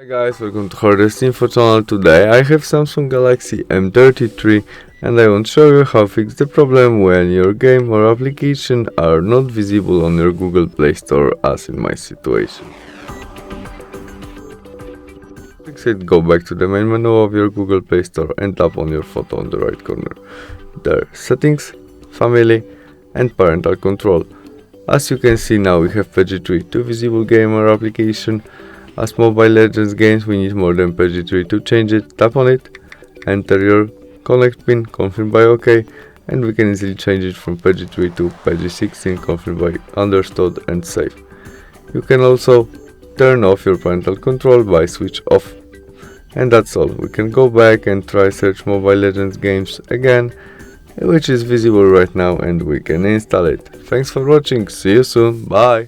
Hi guys, welcome to HardReset.Info channel. Today I have Samsung Galaxy M23 and I want to show you how to fix the problem when your game or application are not visible on your Google Play Store, as in my situation. To fix it, go back to the main menu of your Google Play Store and tap on your photo on the right corner. There, Settings, Family and Parental Control. As you can see, now we have PG3 to visible game or application. As Mobile Legends games, we need more than PG3 to change it. Tap on it, enter your connect pin, confirm by OK, and we can easily change it from PG3 to PG16, confirm by understood and save. You can also turn off your parental control by switch off. And that's all. We can go back and try search Mobile Legends games again, which is visible right now, and we can install it. Thanks for watching, see you soon, bye!